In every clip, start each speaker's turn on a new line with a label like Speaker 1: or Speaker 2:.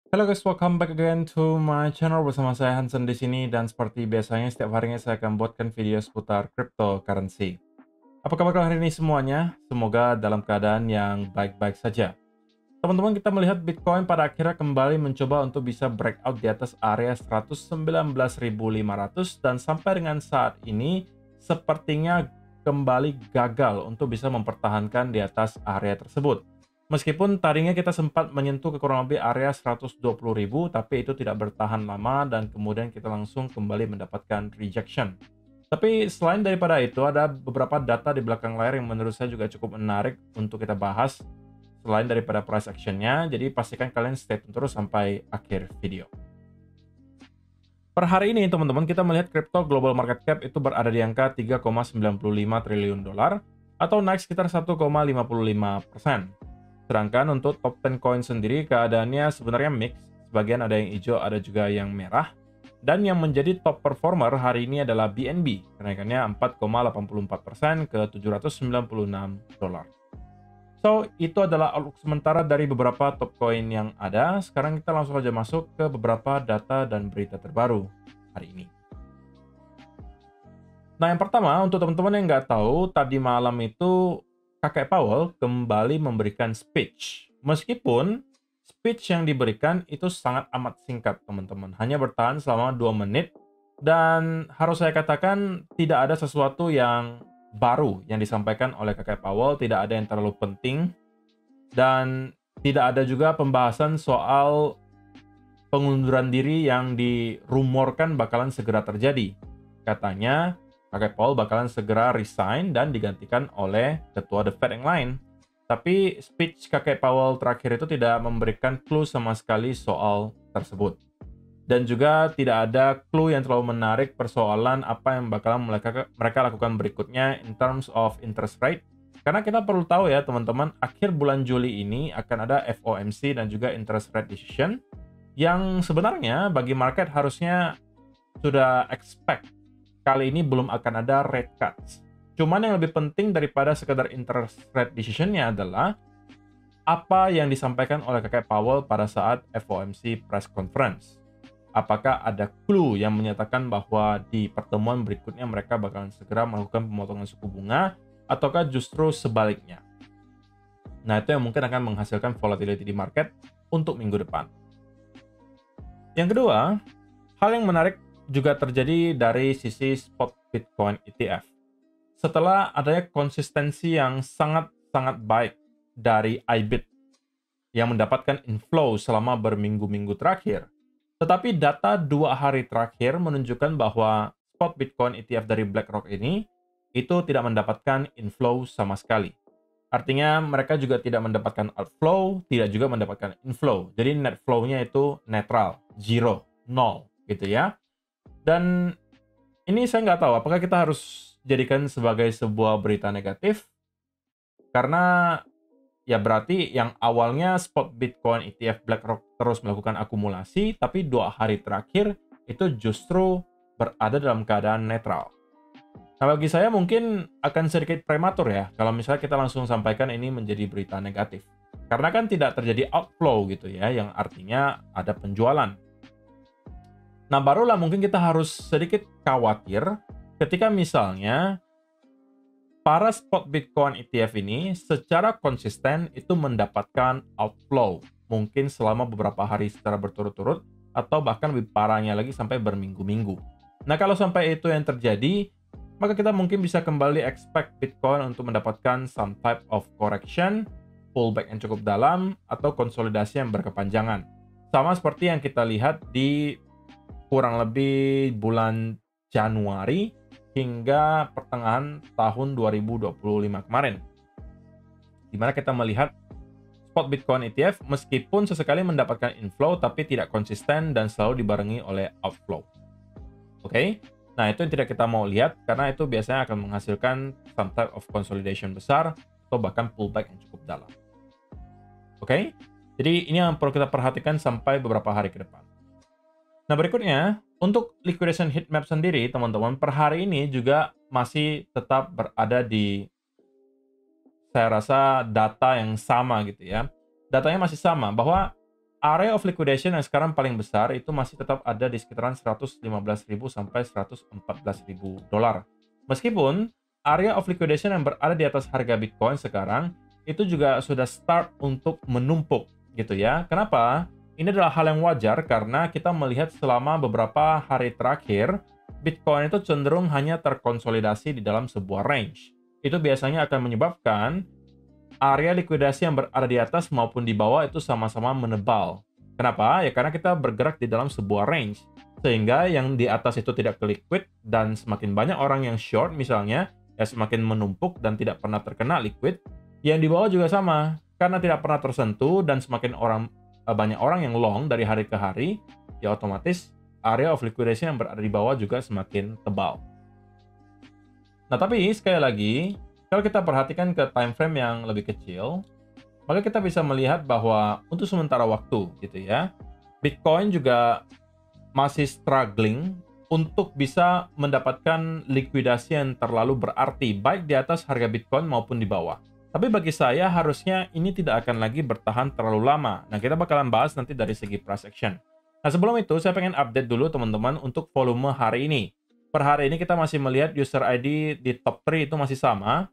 Speaker 1: Halo guys, welcome back again to my channel bersama saya Hansen di sini dan seperti biasanya setiap harinya saya akan buatkan video seputar cryptocurrency. Apa kabar hari ini semuanya? Semoga dalam keadaan yang baik-baik saja. Teman-teman, kita melihat Bitcoin pada akhirnya kembali mencoba untuk bisa breakout di atas area 119.500 dan sampai dengan saat ini sepertinya kembali gagal untuk bisa mempertahankan di atas area tersebut. Meskipun tadinya kita sempat menyentuh ke kurang lebih area 120.000, tapi itu tidak bertahan lama dan kemudian kita langsung kembali mendapatkan rejection. Tapi selain daripada itu, ada beberapa data di belakang layar yang menurut saya juga cukup menarik untuk kita bahas selain daripada price action-nya, jadi pastikan kalian stay tune terus sampai akhir video. Per hari ini teman-teman, kita melihat crypto global market cap itu berada di angka 3,95 triliun dolar atau naik sekitar 1,55%. Sedangkan untuk top 10 coin sendiri keadaannya sebenarnya mix, sebagian ada yang hijau, ada juga yang merah. Dan yang menjadi top performer hari ini adalah BNB, kenaikannya 4,84% ke 796 dolar. So, itu adalah outlook sementara dari beberapa top coin yang ada. Sekarang kita langsung saja masuk ke beberapa data dan berita terbaru hari ini. Nah, yang pertama, untuk teman-teman yang nggak tahu, tadi malam itu Kakek Powell kembali memberikan speech. Meskipun speech yang diberikan itu sangat amat singkat, teman-teman. Hanya bertahan selama 2 menit. Dan harus saya katakan, tidak ada sesuatu yang baru yang disampaikan oleh Kakek Powell. Tidak ada yang terlalu penting. Dan tidak ada juga pembahasan soal pengunduran diri yang dirumorkan bakalan segera terjadi. Katanya, Kakek Powell bakalan segera resign dan digantikan oleh ketua The Fed yang lain. Tapi speech Kakek Powell terakhir itu tidak memberikan clue sama sekali soal tersebut. Dan juga tidak ada clue yang terlalu menarik persoalan apa yang bakalan mereka lakukan berikutnya in terms of interest rate. Karena kita perlu tahu ya teman-teman, akhir bulan Juli ini akan ada FOMC dan juga interest rate decision yang sebenarnya bagi market harusnya sudah expect kali ini belum akan ada rate cuts. Cuman yang lebih penting daripada sekedar interest rate decision-nya adalah apa yang disampaikan oleh Kakek Powell pada saat FOMC press conference. Apakah ada clue yang menyatakan bahwa di pertemuan berikutnya mereka bakalan segera melakukan pemotongan suku bunga, ataukah justru sebaliknya? Nah, itu yang mungkin akan menghasilkan volatility di market untuk minggu depan. Yang kedua, hal yang menarik juga terjadi dari sisi spot Bitcoin ETF. Setelah adanya konsistensi yang sangat-sangat baik dari IBIT yang mendapatkan inflow selama berminggu-minggu terakhir, tetapi data 2 hari terakhir menunjukkan bahwa spot Bitcoin ETF dari BlackRock ini itu tidak mendapatkan inflow sama sekali. Artinya mereka juga tidak mendapatkan outflow, tidak juga mendapatkan inflow. Jadi net flow-nya itu netral, zero, nol gitu ya. Dan ini saya nggak tahu apakah kita harus jadikan sebagai sebuah berita negatif, karena ya berarti yang awalnya spot Bitcoin ETF BlackRock terus melakukan akumulasi, tapi 2 hari terakhir itu justru berada dalam keadaan netral. Nah, bagi saya mungkin akan sedikit prematur ya, kalau misalnya kita langsung sampaikan ini menjadi berita negatif. Karena kan tidak terjadi outflow gitu ya, yang artinya ada penjualan. Nah, barulah mungkin kita harus sedikit khawatir ketika misalnya para spot Bitcoin ETF ini secara konsisten itu mendapatkan outflow, mungkin selama beberapa hari secara berturut-turut, atau bahkan lebih parahnya lagi sampai berminggu-minggu. Nah, kalau sampai itu yang terjadi, maka kita mungkin bisa kembali expect Bitcoin untuk mendapatkan some type of correction, pullback yang cukup dalam, atau konsolidasi yang berkepanjangan. Sama seperti yang kita lihat di kurang lebih bulan Januari hingga pertengahan tahun 2025 kemarin, di mana kita melihat spot Bitcoin ETF meskipun sesekali mendapatkan inflow tapi tidak konsisten dan selalu dibarengi oleh outflow. Oke? Nah, itu yang tidak kita mau lihat karena itu biasanya akan menghasilkan some type of consolidation besar atau bahkan pullback yang cukup dalam. Oke? Jadi ini yang perlu kita perhatikan sampai beberapa hari ke depan. Nah, berikutnya, untuk liquidation heat map sendiri, teman-teman, per hari ini juga masih tetap berada di, saya rasa, data yang sama gitu ya. Datanya masih sama, bahwa area of liquidation yang sekarang paling besar itu masih tetap ada di sekitaran 115.000 sampai 114.000 dolar. Meskipun area of liquidation yang berada di atas harga Bitcoin sekarang itu juga sudah start untuk menumpuk gitu ya. Kenapa? Ini adalah hal yang wajar karena kita melihat selama beberapa hari terakhir Bitcoin itu cenderung hanya terkonsolidasi di dalam sebuah range. Itu biasanya akan menyebabkan area likuidasi yang berada di atas maupun di bawah itu sama-sama menebal. Kenapa? Ya karena kita bergerak di dalam sebuah range. Sehingga yang di atas itu tidak liquid dan semakin banyak orang yang short misalnya, ya semakin menumpuk dan tidak pernah terkena liquid. Yang di bawah juga sama, karena tidak pernah tersentuh dan semakin banyak orang yang long dari hari ke hari, ya otomatis area of liquidation yang berada di bawah juga semakin tebal. Nah, tapi sekali lagi, kalau kita perhatikan ke time frame yang lebih kecil, maka kita bisa melihat bahwa untuk sementara waktu gitu ya, Bitcoin juga masih struggling untuk bisa mendapatkan likuidasi yang terlalu berarti baik di atas harga Bitcoin maupun di bawah. Tapi bagi saya harusnya ini tidak akan lagi bertahan terlalu lama. Nah, kita bakalan bahas nanti dari segi price action. Nah, sebelum itu saya pengen update dulu teman-teman untuk volume hari ini. Per hari ini kita masih melihat user ID di top 3 itu masih sama.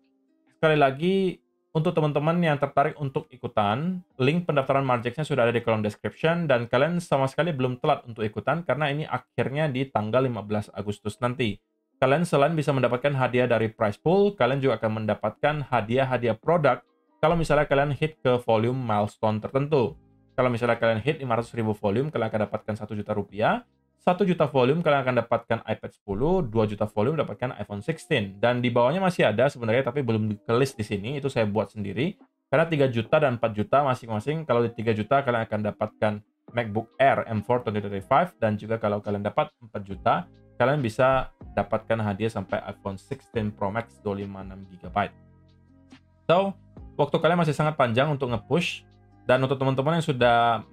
Speaker 1: Sekali lagi, untuk teman-teman yang tertarik untuk ikutan, link pendaftaran Margex-nya sudah ada di kolom description dan kalian sama sekali belum telat untuk ikutan karena ini akhirnya di tanggal 15 Agustus nanti. Kalian selain bisa mendapatkan hadiah dari prize pool, kalian juga akan mendapatkan hadiah-hadiah produk kalau misalnya kalian hit ke volume milestone tertentu. Kalau misalnya kalian hit 500.000 volume, kalian akan dapatkan 1 juta rupiah. 1 juta volume kalian akan dapatkan iPad 10, 2 juta volume dapatkan iPhone 16. Dan di bawahnya masih ada sebenarnya tapi belum di-list di sini, itu saya buat sendiri. Karena 3 juta dan 4 juta masing-masing, kalau di 3 juta kalian akan dapatkan MacBook Air M4 2025 dan juga kalau kalian dapat 4 juta, kalian bisa dapatkan hadiah sampai iPhone 16 Pro Max 256GB. So, waktu kalian masih sangat panjang untuk nge-push. Dan untuk teman-teman yang sudah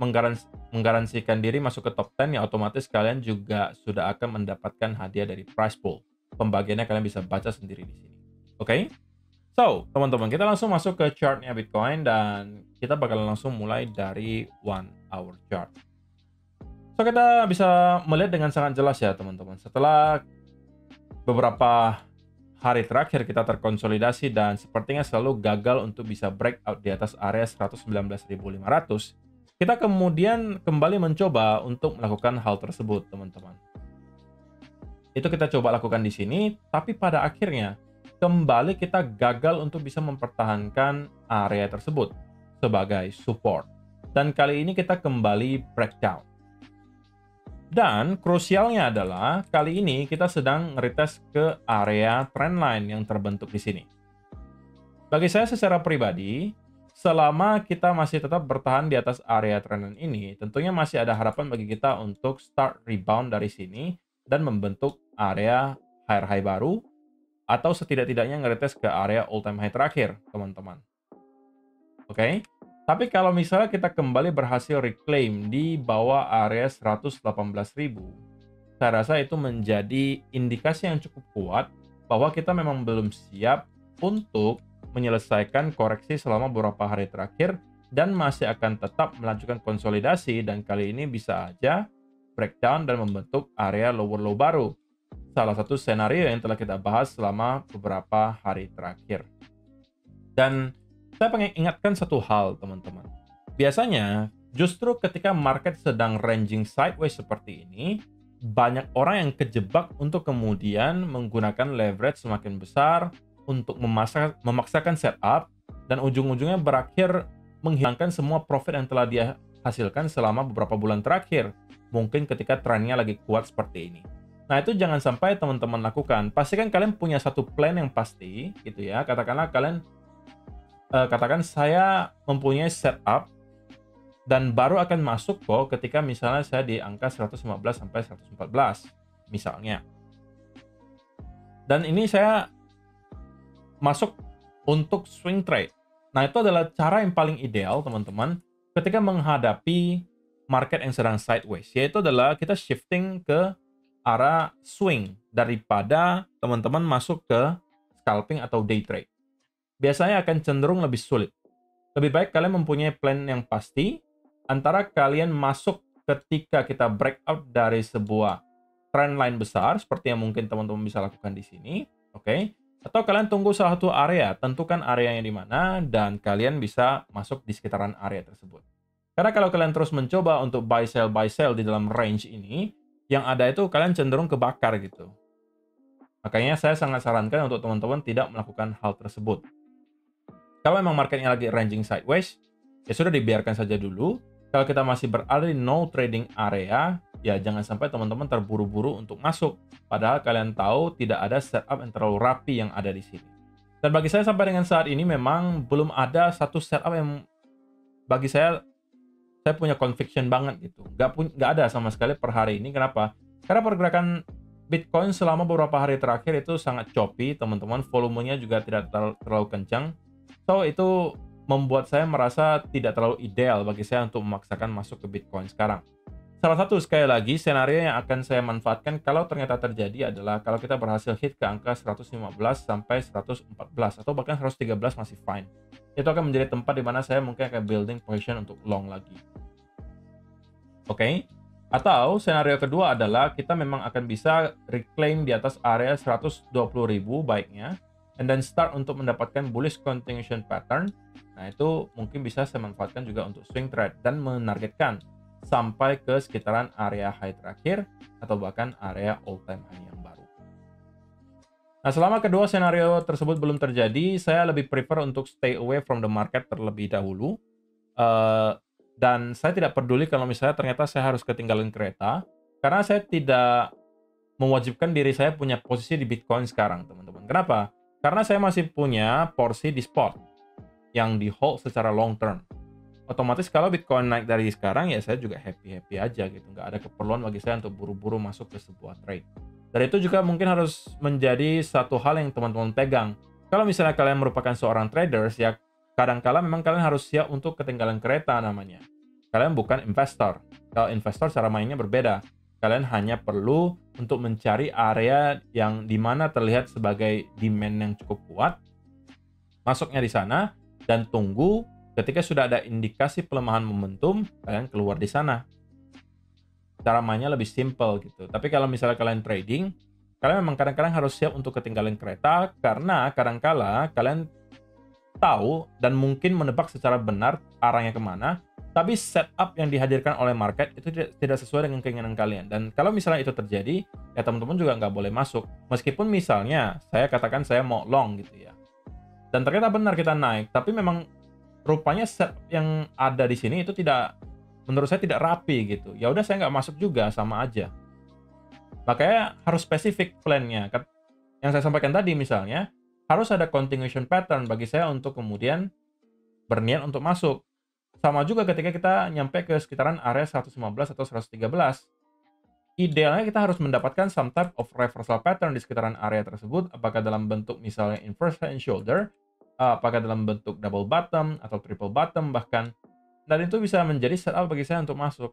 Speaker 1: menggaransikan diri masuk ke top 10, ya otomatis kalian juga sudah akan mendapatkan hadiah dari prize pool. Pembagiannya kalian bisa baca sendiri di sini. Oke? So, teman-teman, kita langsung masuk ke chartnya Bitcoin dan kita bakal langsung mulai dari 1 hour chart. So, kita bisa melihat dengan sangat jelas ya, teman-teman. Setelah beberapa hari terakhir kita terkonsolidasi dan sepertinya selalu gagal untuk bisa breakout di atas area 119.500. Kita kemudian kembali mencoba untuk melakukan hal tersebut, teman-teman. Itu kita coba lakukan di sini, tapi pada akhirnya kembali kita gagal untuk bisa mempertahankan area tersebut sebagai support. Dan kali ini kita kembali breakdown. Dan krusialnya adalah kali ini kita sedang retest ke area trendline yang terbentuk di sini. Bagi saya secara pribadi, selama kita masih tetap bertahan di atas area trendline ini, tentunya masih ada harapan bagi kita untuk start rebound dari sini dan membentuk area higher high baru atau setidak-tidaknya ngeretest ke area all time high terakhir, teman-teman. Oke? Tapi kalau misalnya kita kembali berhasil reclaim di bawah area 118.000, saya rasa itu menjadi indikasi yang cukup kuat bahwa kita memang belum siap untuk menyelesaikan koreksi selama beberapa hari terakhir dan masih akan tetap melanjutkan konsolidasi dan kali ini bisa aja breakdown dan membentuk area lower low baru. Salah satu skenario yang telah kita bahas selama beberapa hari terakhir. Dan saya pengen ingatkan satu hal, teman-teman. Biasanya, justru ketika market sedang ranging sideways seperti ini, banyak orang yang kejebak untuk kemudian menggunakan leverage semakin besar untuk memaksakan setup dan ujung-ujungnya berakhir menghilangkan semua profit yang telah dia hasilkan selama beberapa bulan terakhir. Mungkin ketika trennya lagi kuat seperti ini. Nah, itu jangan sampai teman-teman lakukan. Pastikan kalian punya satu plan yang pasti, gitu ya. Katakanlah kalian katakan saya mempunyai setup dan baru akan masuk kok ketika misalnya saya di angka 115 sampai 114 misalnya. Dan ini saya masuk untuk swing trade. Nah, itu adalah cara yang paling ideal, teman-teman, ketika menghadapi market yang sedang sideways, yaitu adalah kita shifting ke arah swing daripada teman-teman masuk ke scalping atau day trade. Biasanya akan cenderung lebih sulit. Lebih baik kalian mempunyai plan yang pasti antara kalian masuk ketika kita breakout dari sebuah trendline besar, seperti yang mungkin teman-teman bisa lakukan di sini, oke? Atau kalian tunggu salah satu area, tentukan areanya di mana, dan kalian bisa masuk di sekitaran area tersebut. Karena kalau kalian terus mencoba untuk buy sell di dalam range ini, yang ada itu kalian cenderung kebakar gitu. Makanya saya sangat sarankan untuk teman-teman tidak melakukan hal tersebut. Kalau memang marketnya lagi ranging sideways, ya sudah dibiarkan saja dulu. Kalau kita masih berada di no trading area, ya jangan sampai teman-teman terburu-buru untuk masuk. Padahal kalian tahu tidak ada setup yang terlalu rapi yang ada di sini. Dan bagi saya sampai dengan saat ini memang belum ada satu setup yang bagi saya punya conviction banget gitu. Nggak ada sama sekali per hari ini. Kenapa? Karena pergerakan Bitcoin selama beberapa hari terakhir itu sangat choppy, teman-teman. Volumenya juga tidak terlalu kencang. So, itu membuat saya merasa tidak terlalu ideal bagi saya untuk memaksakan masuk ke Bitcoin sekarang. Salah satu, sekali lagi, senario yang akan saya manfaatkan kalau ternyata terjadi adalah kalau kita berhasil hit ke angka 115 sampai 114 atau bahkan 113 masih fine. Itu akan menjadi tempat di mana saya mungkin akan building position untuk long lagi. Oke? Atau senario kedua adalah kita memang akan bisa reclaim di atas area 120.000 baiknya, and then start untuk mendapatkan bullish continuation pattern. Nah, itu mungkin bisa saya manfaatkan juga untuk swing trade dan menargetkan sampai ke sekitaran area high terakhir atau bahkan area all time high yang baru. Nah, selama kedua senario tersebut belum terjadi, saya lebih prefer untuk stay away from the market terlebih dahulu. Dan saya tidak peduli kalau misalnya ternyata saya harus ketinggalan kereta, karena saya tidak mewajibkan diri saya punya posisi di Bitcoin sekarang, teman-teman. Kenapa? Karena saya masih punya porsi di spot yang di hold secara long term. Otomatis kalau Bitcoin naik dari sekarang, ya saya juga happy-happy aja gitu. Nggak ada keperluan bagi saya untuk buru-buru masuk ke sebuah trade. Dan itu juga mungkin harus menjadi satu hal yang teman-teman pegang. Kalau misalnya kalian merupakan seorang traders, ya kadang-kala memang kalian harus siap untuk ketinggalan kereta namanya. Kalian bukan investor. Kalau investor cara mainnya berbeda. Kalian hanya perlu untuk mencari area yang dimana terlihat sebagai demand yang cukup kuat, masuknya di sana, dan tunggu ketika sudah ada indikasi pelemahan momentum, kalian keluar di sana. Cara mainnya lebih simple gitu. Tapi kalau misalnya kalian trading, kalian memang kadang-kadang harus siap untuk ketinggalan kereta, karena kadang-kala kalian tahu dan mungkin menebak secara benar arahnya kemana, tapi setup yang dihadirkan oleh market itu tidak sesuai dengan keinginan kalian. Dan kalau misalnya itu terjadi, ya teman-teman juga nggak boleh masuk. Meskipun misalnya saya katakan saya mau long gitu ya, dan ternyata benar kita naik, tapi memang rupanya set yang ada di sini itu tidak, menurut saya tidak rapi gitu. Ya udah saya nggak masuk juga, sama aja. Makanya harus spesifik plan-nya. Yang saya sampaikan tadi misalnya, harus ada continuation pattern bagi saya untuk kemudian berniat untuk masuk. Sama juga ketika kita nyampe ke sekitaran area 115 atau 113. Idealnya kita harus mendapatkan some type of reversal pattern di sekitaran area tersebut, apakah dalam bentuk misalnya inverse head and shoulder, apakah dalam bentuk double bottom atau triple bottom bahkan, dan itu bisa menjadi setup bagi saya untuk masuk.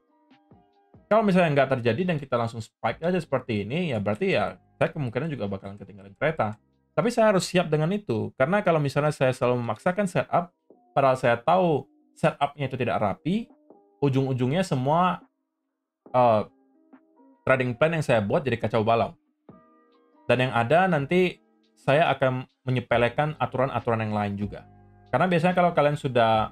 Speaker 1: Kalau misalnya nggak terjadi dan kita langsung spike aja seperti ini, ya berarti ya saya kemungkinan juga bakalan ketinggalan kereta. Tapi saya harus siap dengan itu, karena kalau misalnya saya selalu memaksakan setup, padahal saya tahu setupnya itu tidak rapi, ujung-ujungnya semua trading plan yang saya buat jadi kacau balau. Dan yang ada nanti saya akan menyepelekan aturan-aturan yang lain juga. Karena biasanya kalau kalian sudah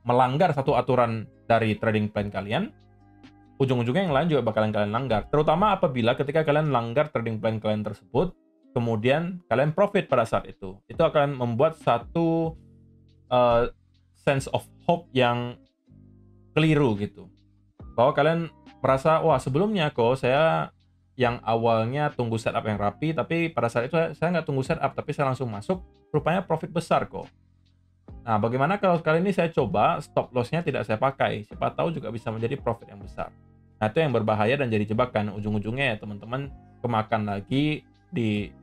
Speaker 1: melanggar satu aturan dari trading plan kalian, ujung-ujungnya yang lain juga bakalan kalian langgar. Terutama apabila ketika kalian langgar trading plan kalian tersebut, kemudian kalian profit pada saat itu. Itu akan membuat satu sense of hope yang keliru gitu. Bahwa kalian merasa, wah sebelumnya kok saya yang awalnya tunggu setup yang rapi, tapi pada saat itu saya nggak tunggu setup, tapi saya langsung masuk, rupanya profit besar kok. Nah, bagaimana kalau kali ini saya coba stop loss-nya tidak saya pakai? Siapa tahu juga bisa menjadi profit yang besar. Nah, itu yang berbahaya dan jadi jebakan. Ujung-ujungnya ya teman-teman kemakan lagi di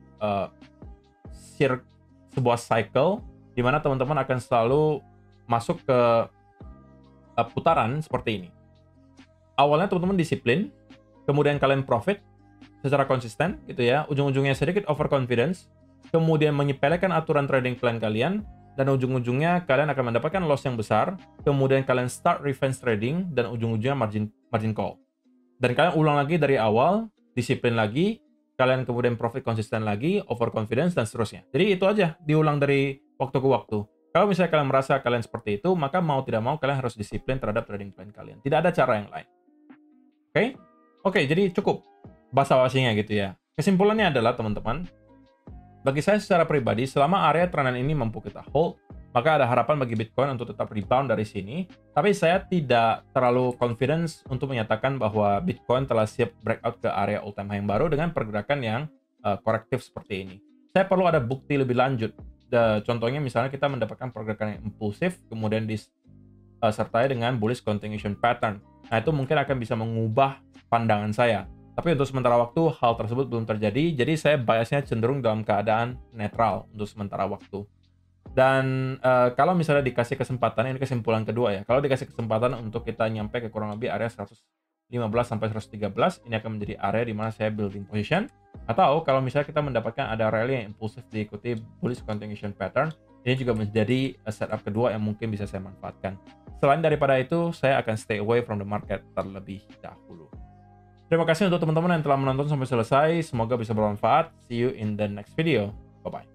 Speaker 1: sebuah cycle, di mana teman-teman akan selalu masuk ke putaran seperti ini. Awalnya teman-teman disiplin, kemudian kalian profit secara konsisten gitu ya, ujung-ujungnya sedikit overconfidence, kemudian menyepelekan aturan trading plan kalian, dan ujung-ujungnya kalian akan mendapatkan loss yang besar, kemudian kalian start revenge trading, dan ujung-ujungnya margin call. Dan kalian ulang lagi dari awal, disiplin lagi, kalian kemudian profit konsisten lagi, overconfidence, dan seterusnya. Jadi itu aja, diulang dari waktu ke waktu. Kalau misalnya kalian merasa kalian seperti itu, maka mau tidak mau kalian harus disiplin terhadap trading plan kalian. Tidak ada cara yang lain. Oke? Oke, jadi cukup basa-basinya gitu ya. Kesimpulannya adalah, teman-teman, bagi saya secara pribadi, selama area trendan ini mampu kita hold, maka ada harapan bagi Bitcoin untuk tetap rebound dari sini. Tapi saya tidak terlalu confidence untuk menyatakan bahwa Bitcoin telah siap breakout ke area all time high yang baru dengan pergerakan yang korektif seperti ini. Saya perlu ada bukti lebih lanjut. Contohnya misalnya kita mendapatkan pergerakan yang impulsif, kemudian disertai dengan bullish continuation pattern. Nah, itu mungkin akan bisa mengubah pandangan saya. Tapi untuk sementara waktu, hal tersebut belum terjadi, jadi saya biasnya cenderung dalam keadaan netral untuk sementara waktu. Dan kalau misalnya dikasih kesempatan, ini kesimpulan kedua ya, kalau dikasih kesempatan untuk kita nyampe ke kurang lebih area 115-113, ini akan menjadi area di mana saya building position. Atau kalau misalnya kita mendapatkan ada rally yang impulsif diikuti bullish continuation pattern, ini juga menjadi setup kedua yang mungkin bisa saya manfaatkan. Selain daripada itu, saya akan stay away from the market terlebih dahulu. Terima kasih untuk teman-teman yang telah menonton sampai selesai. Semoga bisa bermanfaat. See you in the next video. Bye-bye.